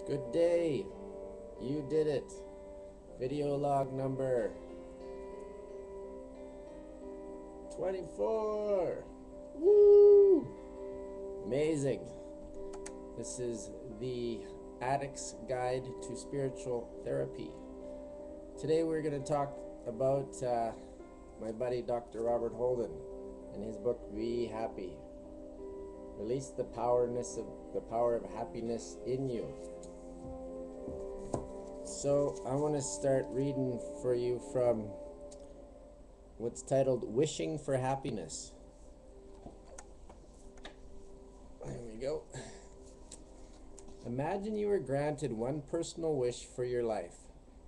Good day. You did it. Video log number 24. Woo! Amazing. This is the Addicts Guide to Spiritual Therapy. Today we're going to talk about my buddy Dr. Robert Holden and his book Be Happy. Release the power of happiness in you. So I want to start reading for you from what's titled Wishing for Happiness. There we go. Imagine you were granted one personal wish for your life.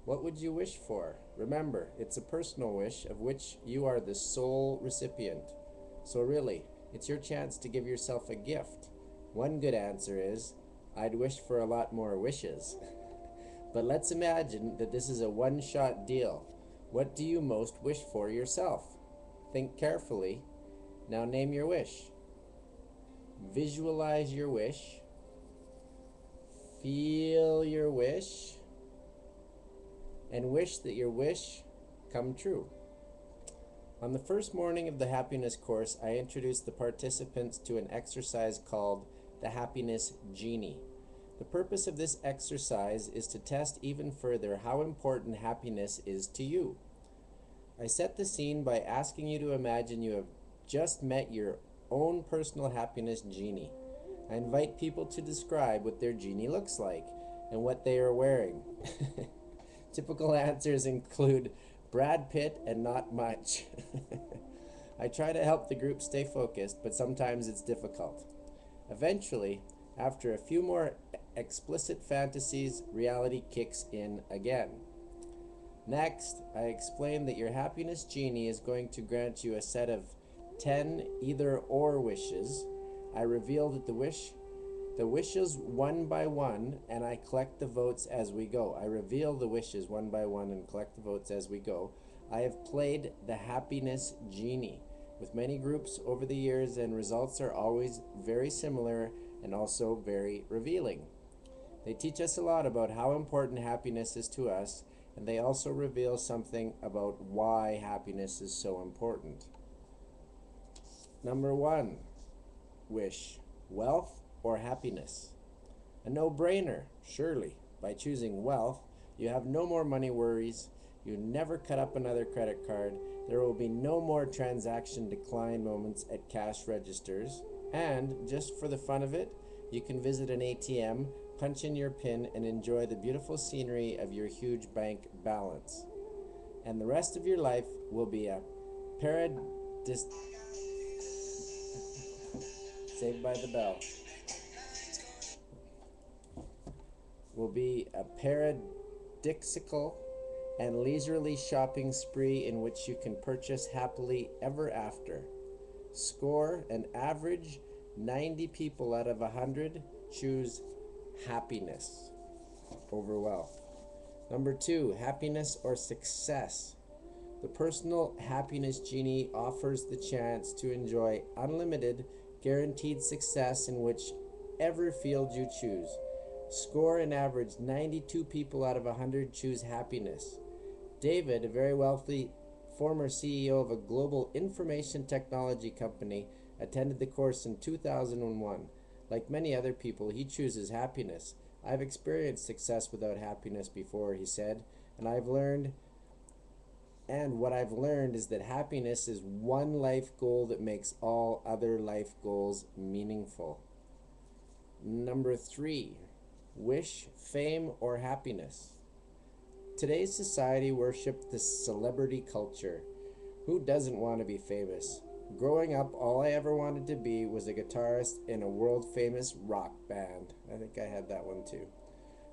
What would you wish for? Remember, it's a personal wish of which you are the sole recipient. So really, it's your chance to give yourself a gift. One good answer is, I'd wish for a lot more wishes. But let's imagine that this is a one-shot deal. What do you most wish for yourself? Think carefully. Now name your wish. Visualize your wish. Feel your wish. And wish that your wish come true. On the first morning of the happiness course, I introduced the participants to an exercise called the Happiness Genie. The purpose of this exercise is to test even further how important happiness is to you. I set the scene by asking you to imagine you have just met your own personal happiness genie. I invite people to describe what their genie looks like and what they are wearing. Typical answers include Brad Pitt and not much. I try to help the group stay focused, but sometimes it's difficult. Eventually, after a few more explicit fantasies, reality kicks in again. Next, I explain that your happiness genie is going to grant you a set of 10 either-or wishes. I reveal that the wishes one by one, and I collect the votes as we go. I reveal the wishes one by one and collect the votes as we go. I have played the happiness genie with many groups over the years, and results are always very similar and also very revealing. They teach us a lot about how important happiness is to us, and they also reveal something about why happiness is so important. Number 1, wish, wealth or happiness? A no-brainer, surely. By choosing wealth, you have no more money worries, you never cut up another credit card, there will be no more transaction decline moments at cash registers, and just for the fun of it, you can visit an ATM, punch in your PIN, and enjoy the beautiful scenery of your huge bank balance. And the rest of your life will be a Saved by the Bell. Will be a paradisical and leisurely shopping spree in which you can purchase happily ever after. Score an average 90 people out of 100 choose happiness over wealth. Number 2, happiness or success. The personal happiness genie offers the chance to enjoy unlimited, guaranteed success in whichever field you choose. Score an average 92 people out of 100 choose happiness. David, a very wealthy former CEO of a global information technology company, attended the course in 2001. Like many other people, he chooses happiness. I've experienced success without happiness before, he said, and what I've learned is that happiness is one life goal that makes all other life goals meaningful. Number 3, wish, fame, or happiness. Today's society worships the celebrity culture. Who doesn't want to be famous? Growing up, all I ever wanted to be was a guitarist in a world-famous rock band. I think I had that one too.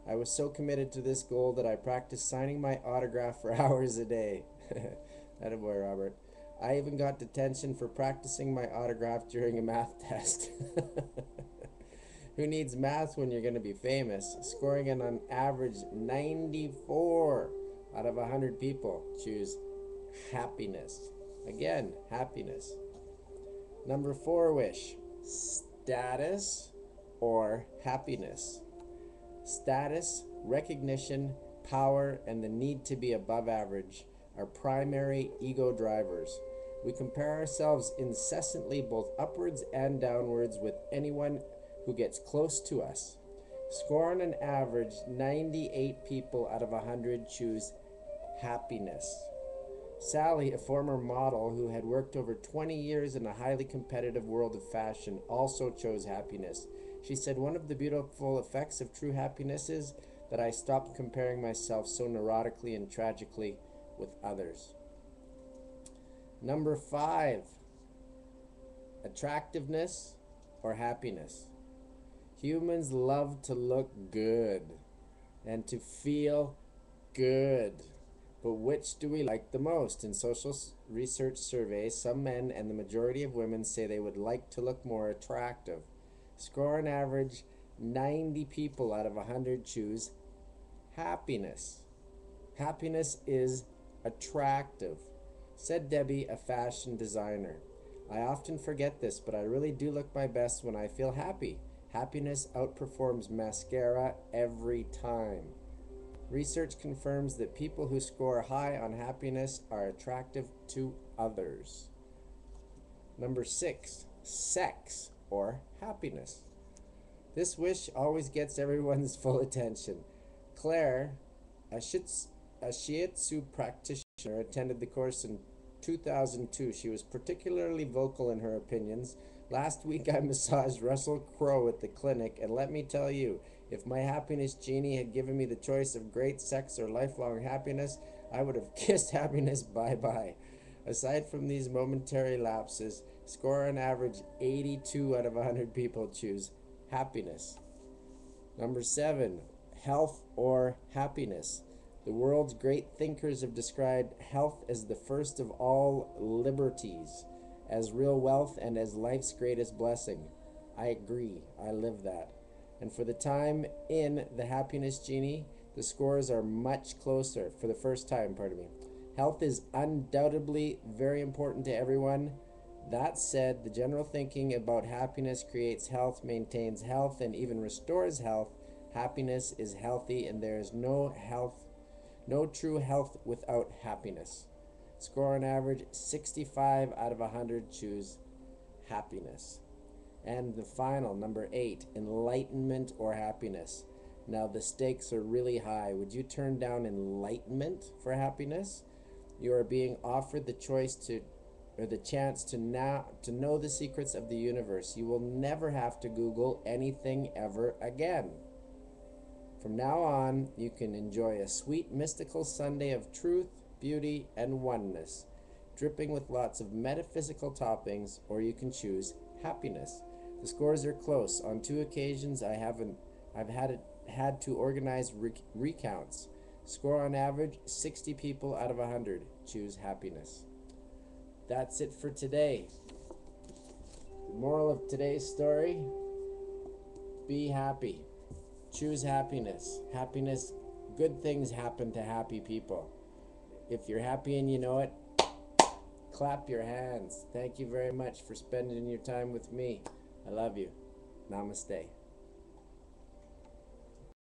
I was so committed to this goal that I practiced signing my autograph for hours a day. Attaboy, Robert. I even got detention for practicing my autograph during a math test. Who needs math when you're going to be famous? Scoring an average 94 out of 100 people choose happiness. Again, happiness. Number 4 wish, status or happiness. Status, recognition, power, and the need to be above average are primary ego drivers. We compare ourselves incessantly, both upwards and downwards, with anyone who gets close to us. Score on an average, 98 people out of 100 choose happiness. Sally, a former model who had worked over 20 years in a highly competitive world of fashion, also chose happiness. She said, "One of the beautiful effects of true happiness is that I stopped comparing myself so neurotically and tragically with others." Number 5, attractiveness or happiness. Humans love to look good and to feel good. But which do we like the most? In social research surveys, some men and the majority of women say they would like to look more attractive. Score on average, 90 people out of 100 choose happiness. Happiness is attractive. Said Debbie, a fashion designer. "I often forget this, but I really do look my best when I feel happy. Happiness outperforms mascara every time." Research confirms that people who score high on happiness are attractive to others. Number 6, sex or happiness. This wish always gets everyone's full attention. Claire, a shiatsu practitioner, attended the course in 2002. She was particularly vocal in her opinions. "Last week I massaged Russell Crowe at the clinic, and let me tell you, if my happiness genie had given me the choice of great sex or lifelong happiness, I would have kissed happiness bye-bye." Aside from these momentary lapses, score on average, 82 out of 100 people choose happiness. Number 7, health or happiness. The world's great thinkers have described health as the first of all liberties, as real wealth, and as life's greatest blessing. I agree. I live that. And for the time in the Happiness Genie, the scores are much closer for the first time, Health is undoubtedly very important to everyone. That said, the general thinking about happiness creates health, maintains health, and even restores health. Happiness is healthy, and there is no true health without happiness. Score on average, 65 out of 100 choose happiness. And the final, number 8, enlightenment or happiness. Now the stakes are really high. Would you turn down enlightenment for happiness? You are being offered the choice to, or the chance to know the secrets of the universe. You will never have to Google anything ever again. From now on, you can enjoy a sweet mystical Sunday of truth, beauty, and oneness, dripping with lots of metaphysical toppings, or you can choose happiness. The scores are close. On 2 occasions, I've had to organize recounts. Score on average, 60 people out of 100 choose happiness. That's it for today. The moral of today's story: be happy. Choose happiness. Happiness, good things happen to happy people. If you're happy and you know it, clap your hands. Thank you very much for spending your time with me. I love you. Namaste.